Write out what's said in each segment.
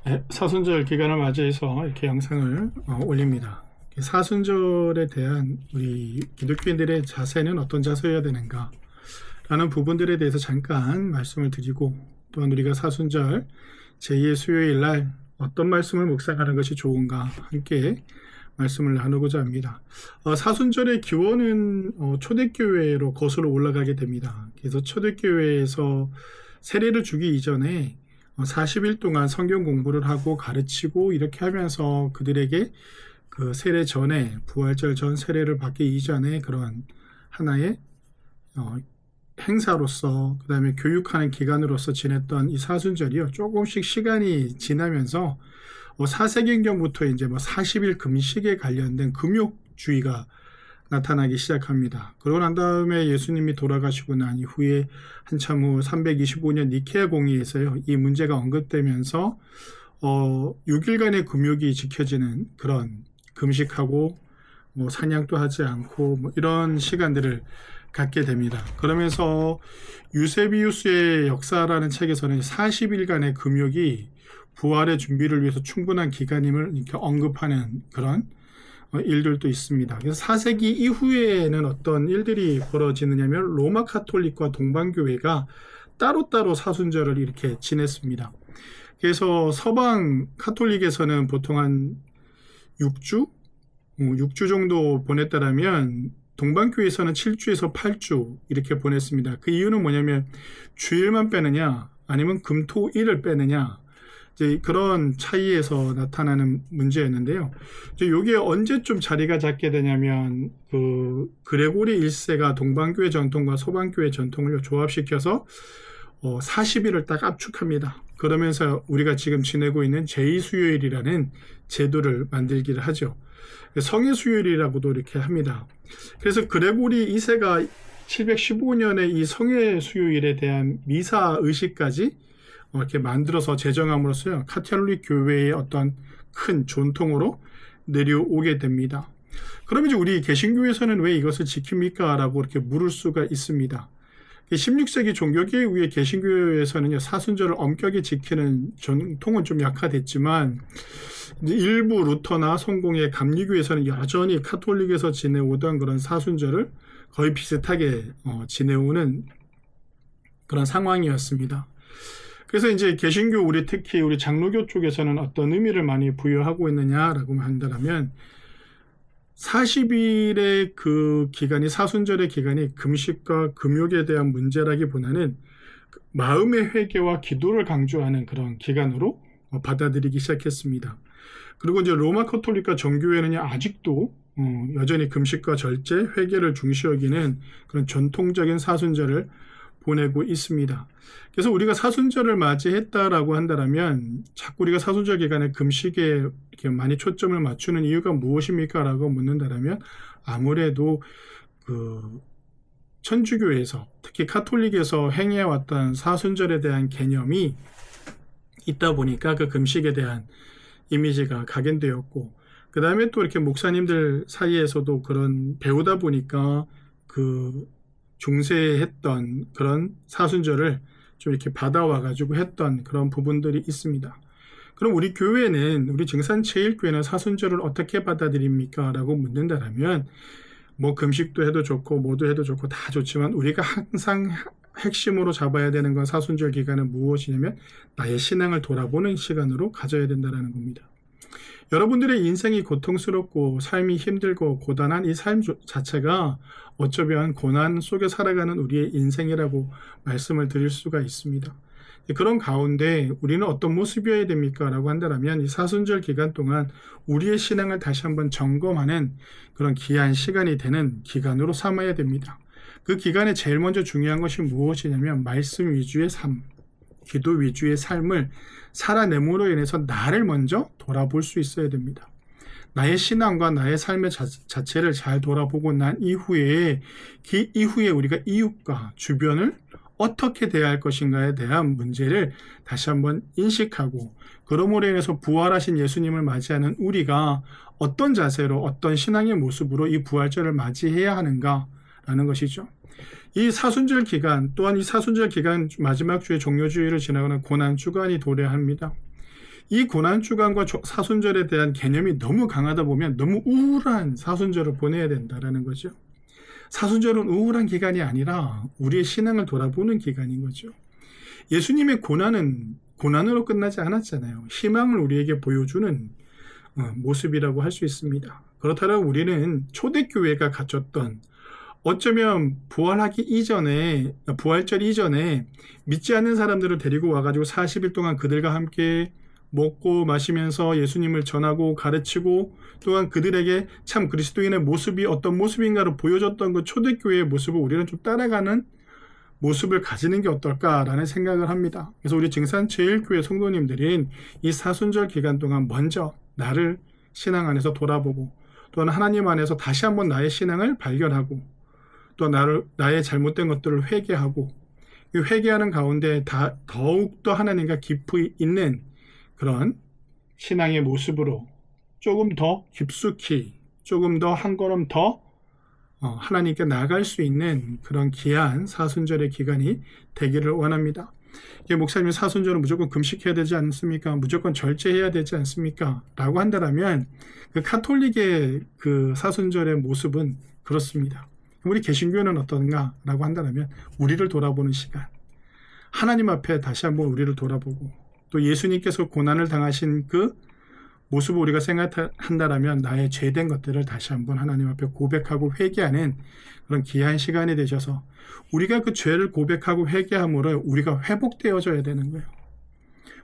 네, 사순절 기간을 맞이해서 이렇게 영상을 올립니다. 사순절에 대한 우리 기독교인들의 자세는 어떤 자세여야 되는가 라는 부분들에 대해서 잠깐 말씀을 드리고, 또한 우리가 사순절 제2의 수요일 날 어떤 말씀을 묵상하는 것이 좋은가 함께 말씀을 나누고자 합니다. 사순절의 기원은 초대교회로 거슬러 올라가게 됩니다. 그래서 초대교회에서 세례를 주기 이전에 40일 동안 성경 공부를 하고 가르치고 이렇게 하면서 그들에게 그 세례 전에, 부활절 전 세례를 받기 이전에 그런 하나의 행사로서, 그 다음에 교육하는 기간으로서 지냈던 이 사순절이요, 조금씩 시간이 지나면서 4세기경부터 이제 40일 금식에 관련된 금욕주의가 나타나기 시작합니다. 그러고 난 다음에 예수님이 돌아가시고 난 이후에 한참 후 325년 니케아 공의에서요, 이 문제가 언급되면서 6일간의 금욕이 지켜지는 그런, 금식하고 사냥도 하지 않고 이런 시간들을 갖게 됩니다. 그러면서 유세비우스의 역사라는 책에서는 40일간의 금욕이 부활의 준비를 위해서 충분한 기간임을 이렇게 언급하는 그런 일들도 있습니다. 그래서 4세기 이후에는 어떤 일들이 벌어지느냐면 로마 카톨릭과 동방교회가 따로따로 사순절을 이렇게 지냈습니다. 그래서 서방 카톨릭에서는 보통 한 6주 정도 보냈다라면 동방교회에서는 7주에서 8주 이렇게 보냈습니다. 그 이유는 뭐냐면 주일만 빼느냐 아니면 금토일을 빼느냐, 이제 그런 차이에서 나타나는 문제였는데요. 이제 요게 언제쯤 자리가 잡게 되냐면 그 그레고리 1세가 동방교회 전통과 서방교회 전통을 조합시켜서 40일을 딱 압축합니다. 그러면서 우리가 지금 지내고 있는 제2수요일이라는 제도를 만들기를 하죠. 성의 수요일이라고도 이렇게 합니다. 그래서 그레고리 2세가 715년에 이 성의 수요일에 대한 미사 의식까지 이렇게 만들어서 제정함으로써요, 카톨릭 교회의 어떤 큰 전통으로 내려오게 됩니다. 그럼 이제 우리 개신교에서는 왜 이것을 지킵니까? 라고 이렇게 물을 수가 있습니다. 16세기 종교개혁 이후에 개신교에서는 사순절을 엄격히 지키는 전통은 좀 약화됐지만, 일부 루터나 성공의 감리교에서는 여전히 카톨릭에서 지내오던 그런 사순절을 거의 비슷하게 지내오는 그런 상황이었습니다. 그래서 이제 개신교, 특히 우리 장로교 쪽에서는 어떤 의미를 많이 부여하고 있느냐라고 한다면, 40일의 그 기간이, 사순절의 기간이 금식과 금욕에 대한 문제라기보다는 마음의 회개와 기도를 강조하는 그런 기간으로 받아들이기 시작했습니다. 그리고 이제 로마 카톨릭과 정교회는 아직도 여전히 금식과 절제, 회개를 중시 여기는 그런 전통적인 사순절을 보내고 있습니다. 그래서 우리가 사순절을 맞이했다라고 한다면 자꾸 우리가 사순절 기간에 금식에 이렇게 많이 초점을 맞추는 이유가 무엇입니까? 라고 묻는다면, 아무래도 그 천주교에서, 특히 카톨릭에서 행해왔던 사순절에 대한 개념이 있다 보니까 그 금식에 대한 이미지가 각인되었고, 그 다음에 또 이렇게 목사님들 사이에서도 그런 배우다 보니까 그 중세했던 그런 사순절을 좀 이렇게 받아와가지고 했던 그런 부분들이 있습니다. 그럼 우리 교회는, 우리 증산제일교회는 사순절을 어떻게 받아들입니까? 라고 묻는다면, 금식도 해도 좋고 뭐도 해도 좋고 다 좋지만 우리가 항상 핵심으로 잡아야 되는 건 사순절 기간은 무엇이냐면 나의 신앙을 돌아보는 시간으로 가져야 된다는 겁니다. 여러분들의 인생이 고통스럽고 삶이 힘들고 고단한 이 삶 자체가 어쩌면 고난 속에 살아가는 우리의 인생이라고 말씀을 드릴 수가 있습니다. 그런 가운데 우리는 어떤 모습이어야 됩니까? 라고 한다면 이 사순절 기간 동안 우리의 신앙을 다시 한번 점검하는 그런 귀한 시간이 되는 기간으로 삼아야 됩니다. 그 기간에 제일 먼저 중요한 것이 무엇이냐면 말씀 위주의 삶, 기도 위주의 삶을 살아내므로 인해서 나를 먼저 돌아볼 수 있어야 됩니다. 나의 신앙과 나의 삶의 자체를 잘 돌아보고 난 이후에, 그 이후에 우리가 이웃과 주변을 어떻게 대할 것인가에 대한 문제를 다시 한번 인식하고, 그러므로 인해서 부활하신 예수님을 맞이하는 우리가 어떤 자세로, 어떤 신앙의 모습으로 이 부활절을 맞이해야 하는가라는 것이죠. 이 사순절 기간, 또한 이 사순절 기간 마지막 주의 종료주일을 지나가는 고난주간이 도래합니다. 이 고난주간과 사순절에 대한 개념이 너무 강하다 보면 너무 우울한 사순절을 보내야 된다는 거죠. 사순절은 우울한 기간이 아니라 우리의 신앙을 돌아보는 기간인 거죠. 예수님의 고난은 고난으로 끝나지 않았잖아요. 희망을 우리에게 보여주는 모습이라고 할 수 있습니다. 그렇다면 우리는 초대교회가 가졌던, 어쩌면 부활절 이전에 믿지 않는 사람들을 데리고 와가지고 40일 동안 그들과 함께 먹고 마시면서 예수님을 전하고 가르치고, 또한 그들에게 참 그리스도인의 모습이 어떤 모습인가를 보여줬던 그 초대교회의 모습을 우리는 좀 따라가는 모습을 가지는 게 어떨까라는 생각을 합니다. 그래서 우리 증산제일교회 성도님들인 이 사순절 기간 동안 먼저 나를 신앙 안에서 돌아보고, 또한 하나님 안에서 다시 한번 나의 신앙을 발견하고, 또 나의 잘못된 것들을 회개하고, 이 회개하는 가운데 더욱더 하나님과 깊이 있는 그런 신앙의 모습으로 조금 더 깊숙이, 조금 더 한 걸음 더 하나님께 나아갈 수 있는 그런 귀한 사순절의 기간이 되기를 원합니다. 목사님, 사순절은 무조건 금식해야 되지 않습니까? 무조건 절제해야 되지 않습니까? 라고 한다면 그 카톨릭의 그 사순절의 모습은 그렇습니다. 우리 개신교는 어떤가? 라고 한다면 우리를 돌아보는 시간, 하나님 앞에 다시 한번 우리를 돌아보고, 또 예수님께서 고난을 당하신 그 모습을 우리가 생각한다면 나의 죄된 것들을 다시 한번 하나님 앞에 고백하고 회개하는 그런 귀한 시간이 되셔서, 우리가 그 죄를 고백하고 회개함으로 우리가 회복되어져야 되는 거예요.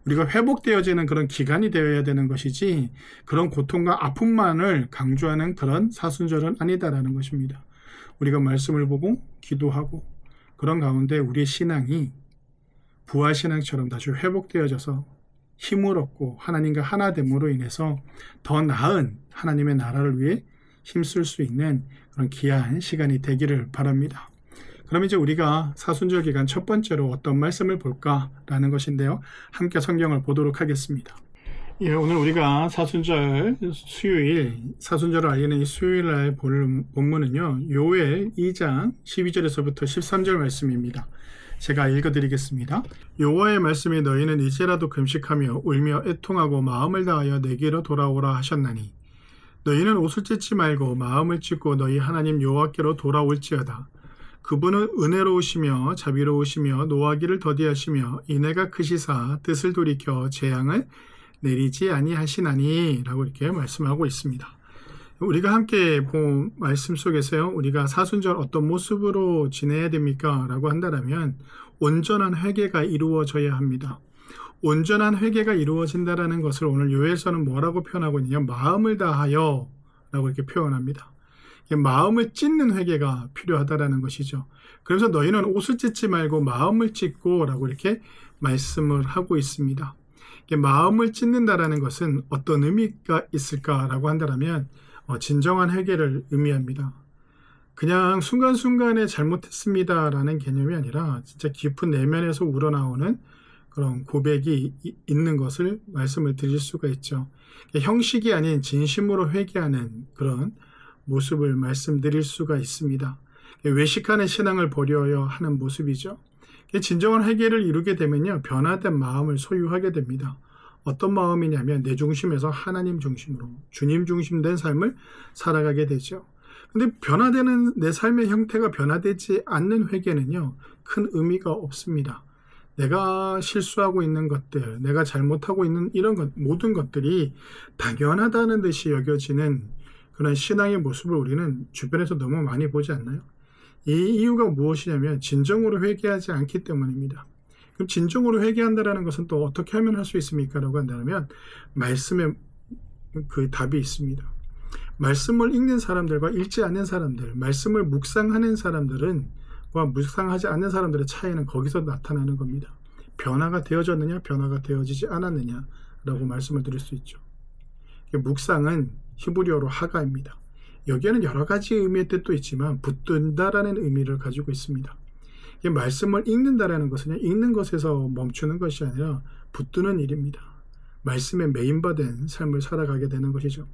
우리가 회복되어지는 그런 기간이 되어야 되는 것이지, 그런 고통과 아픔만을 강조하는 그런 사순절은 아니다라는 것입니다. 우리가 말씀을 보고 기도하고 그런 가운데 우리의 신앙이 부활신앙처럼 다시 회복되어져서 힘을 얻고 하나님과 하나됨으로 인해서 더 나은 하나님의 나라를 위해 힘쓸 수 있는 그런 귀한 시간이 되기를 바랍니다. 그럼 이제 우리가 사순절 기간 첫 번째로 어떤 말씀을 볼까라는 것인데요. 함께 성경을 보도록 하겠습니다. 오늘 우리가 사순절 사순절을 알리는 이 수요일 날 볼 본문은요, 요엘 2장 12절에서부터 13절 말씀입니다. 제가 읽어드리겠습니다. 여호와의 말씀이 너희는 이제라도 금식하며 울며 애통하고 마음을 다하여 내게로 돌아오라 하셨나니, 너희는 옷을 찢지 말고 마음을 찢고 너희 하나님 여호와께로 돌아올지어다. 그분은 은혜로우시며 자비로우시며 노하기를 더디하시며 인애가 크시사 뜻을 돌이켜 재앙을 내리지 아니하시나니 라고 이렇게 말씀하고 있습니다. 우리가 함께 본 말씀 속에서요, 우리가 사순절 어떤 모습으로 지내야 됩니까? 라고 한다면 온전한 회개가 이루어져야 합니다. 온전한 회개가 이루어진다는 것을 오늘 요엘서는 뭐라고 표현하고 있느냐, 마음을 다하여 라고 이렇게 표현합니다. 마음을 찢는 회개가 필요하다라는 것이죠. 그래서 너희는 옷을 찢지 말고 마음을 찢고 라고 이렇게 말씀을 하고 있습니다. 마음을 찢는다라는 것은 어떤 의미가 있을까라고 한다면 진정한 회개를 의미합니다. 그냥 순간순간에 잘못했습니다라는 개념이 아니라 진짜 깊은 내면에서 우러나오는 그런 고백이 있는 것을 말씀을 드릴 수가 있죠. 형식이 아닌 진심으로 회개하는 그런 모습을 말씀드릴 수가 있습니다. 외식하는 신앙을 버려야 하는 모습이죠. 진정한 회개를 이루게 되면요, 변화된 마음을 소유하게 됩니다. 어떤 마음이냐면 내 중심에서 하나님 중심으로 주님 중심된 삶을 살아가게 되죠. 근데 변화되는 내 삶의 형태가 변화되지 않는 회개는요, 큰 의미가 없습니다. 내가 실수하고 있는 것들, 내가 잘못하고 있는 이런 모든 것들이 당연하다는 듯이 여겨지는 그런 신앙의 모습을 우리는 주변에서 너무 많이 보지 않나요? 이 이유가 무엇이냐면 진정으로 회개하지 않기 때문입니다. 그럼 진정으로 회개한다는 것은 또 어떻게 하면 할 수 있습니까? 라고 한다면 말씀에 그 답이 있습니다. 말씀을 읽는 사람들과 읽지 않는 사람들, 말씀을 묵상하는 사람들과 묵상하지 않는 사람들의 차이는 거기서 나타나는 겁니다. 변화가 되어졌느냐, 변화가 되어지지 않았느냐 라고 말씀을 드릴 수 있죠. 묵상은 히브리어로 하가입니다. 여기에는 여러 가지 의미의 뜻도 있지만 붙든다라는 의미를 가지고 있습니다. 말씀을 읽는다라는 것은 읽는 것에서 멈추는 것이 아니라 붙드는 일입니다. 말씀에 메인바된 삶을 살아가게 되는 것이죠.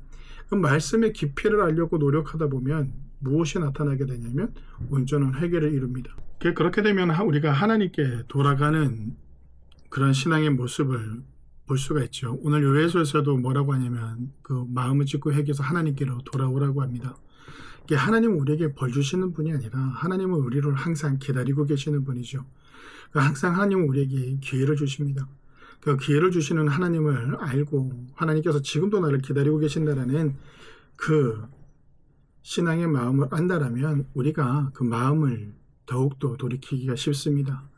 그 말씀의 깊이를 알려고 노력하다 보면 무엇이 나타나게 되냐면 온전한 회개를 이룹니다. 그렇게 되면 우리가 하나님께 돌아가는 그런 신앙의 모습을 볼 수가 있죠. 오늘 요해서에서도 뭐라고 하냐면 그 마음을 찢고 회개해서 하나님께로 돌아오라고 합니다. 이게 하나님은 우리에게 벌 주시는 분이 아니라 하나님은 우리를 항상 기다리고 계시는 분이죠. 항상 하나님은 우리에게 기회를 주십니다. 그 기회를 주시는 하나님을 알고 하나님께서 지금도 나를 기다리고 계신다라는 그 신앙의 마음을 안다라면 우리가 그 마음을 더욱더 돌이키기가 쉽습니다.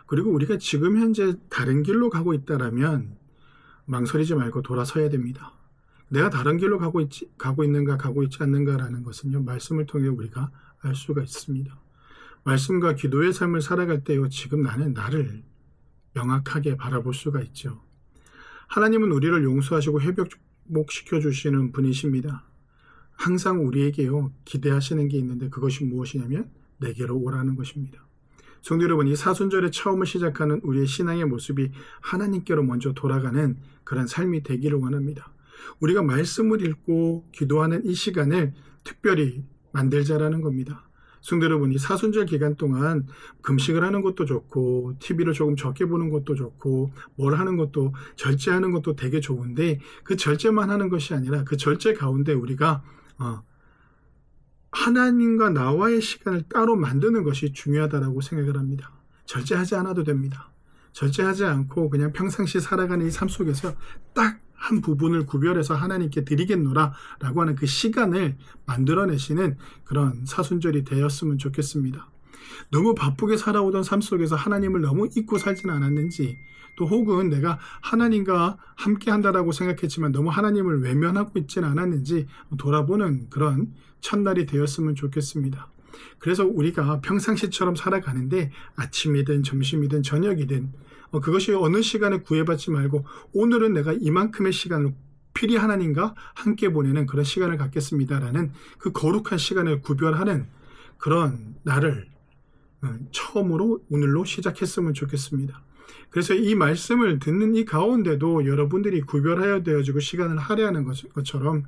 그리고 우리가 지금 현재 다른 길로 가고 있다라면 망설이지 말고 돌아서야 됩니다. 내가 다른 길로 가고 있는가 가고 있지 않는가라는 것은요, 말씀을 통해 우리가 알 수가 있습니다. 말씀과 기도의 삶을 살아갈 때요, 지금 나는 나를 명확하게 바라볼 수가 있죠. 하나님은 우리를 용서하시고 회복시켜 주시는 분이십니다. 항상 우리에게요, 기대하시는 게 있는데 그것이 무엇이냐면 내게로 오라는 것입니다. 성도 여러분, 이 사순절의 처음을 시작하는 우리의 신앙의 모습이 하나님께로 먼저 돌아가는 그런 삶이 되기를 원합니다. 우리가 말씀을 읽고 기도하는 이 시간을 특별히 만들자라는 겁니다. 성도 여러분, 이 사순절 기간 동안 금식을 하는 것도 좋고 TV를 조금 적게 보는 것도 좋고 뭘 하는 것도 절제하는 것도 되게 좋은데 그 절제만 하는 것이 아니라 그 절제 가운데 우리가 하나님과 나와의 시간을 따로 만드는 것이 중요하다고 생각을 합니다. 절제하지 않아도 됩니다. 절제하지 않고 그냥 평상시 살아가는 이 삶 속에서 딱 한 부분을 구별해서 하나님께 드리겠노라 라고 하는 그 시간을 만들어내시는 그런 사순절이 되었으면 좋겠습니다. 너무 바쁘게 살아오던 삶 속에서 하나님을 너무 잊고 살지는 않았는지, 또 혹은 내가 하나님과 함께 한다라고 생각했지만 너무 하나님을 외면하고 있지는 않았는지 돌아보는 그런 첫날이 되었으면 좋겠습니다. 그래서 우리가 평상시처럼 살아가는데 아침이든 점심이든 저녁이든 그것이 어느 시간에 구애받지 말고 오늘은 내가 이만큼의 시간을 필히 하나님과 함께 보내는 그런 시간을 갖겠습니다라는 그 거룩한 시간을 구별하는 그런 날을 처음으로 오늘로 시작했으면 좋겠습니다. 그래서 이 말씀을 듣는 이 가운데도 여러분들이 구별하여 되어지고 시간을 할애하는 것처럼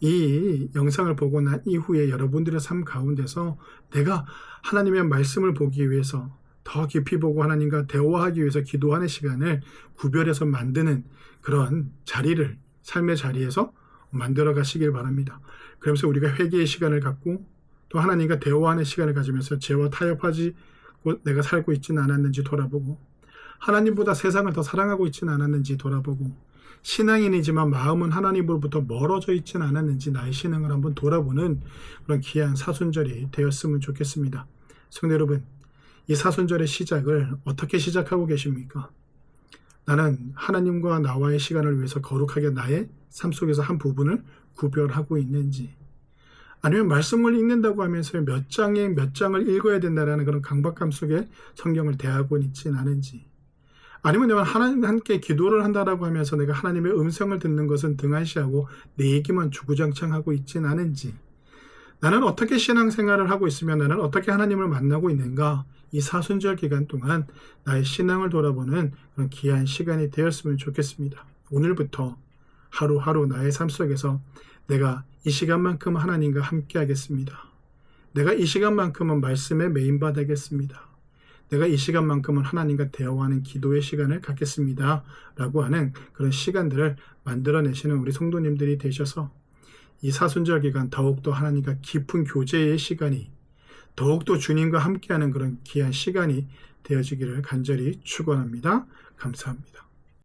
이 영상을 보고 난 이후에 여러분들의 삶 가운데서 내가 하나님의 말씀을 보기 위해서 더 깊이 보고 하나님과 대화하기 위해서 기도하는 시간을 구별해서 만드는 그런 자리를 삶의 자리에서 만들어 가시길 바랍니다. 그러면서 우리가 회개의 시간을 갖고 또 하나님과 대화하는 시간을 가지면서 죄와 타협하지 내가 살고 있지는 않았는지 돌아보고 하나님보다 세상을 더 사랑하고 있지는 않았는지 돌아보고 신앙인이지만 마음은 하나님으로부터 멀어져 있지는 않았는지 나의 신앙을 한번 돌아보는 그런 귀한 사순절이 되었으면 좋겠습니다. 성도 여러분, 이 사순절의 시작을 어떻게 시작하고 계십니까? 나는 하나님과 나와의 시간을 위해서 거룩하게 나의 삶 속에서 한 부분을 구별하고 있는지, 아니면 말씀을 읽는다고 하면서 몇 장에 몇 장을 읽어야 된다는 그런 강박감 속에 성경을 대하고 있지는 않은지, 아니면 내가 하나님과 함께 기도를 한다라고 하면서 내가 하나님의 음성을 듣는 것은 등한시하고 내 얘기만 주구장창 하고 있지는 않은지, 나는 어떻게 신앙생활을 하고 있으면 나는 어떻게 하나님을 만나고 있는가, 이 사순절 기간 동안 나의 신앙을 돌아보는 그런 귀한 시간이 되었으면 좋겠습니다. 오늘부터 하루하루 나의 삶 속에서 내가 이 시간만큼 하나님과 함께 하겠습니다. 내가 이 시간만큼은 말씀에 메인받아겠습니다. 내가 이 시간만큼은 하나님과 대화하는 기도의 시간을 갖겠습니다. 라고 하는 그런 시간들을 만들어내시는 우리 성도님들이 되셔서 이 사순절 기간 더욱더 하나님과 깊은 교제의 시간이, 더욱더 주님과 함께하는 그런 귀한 시간이 되어지기를 간절히 축원합니다. 감사합니다.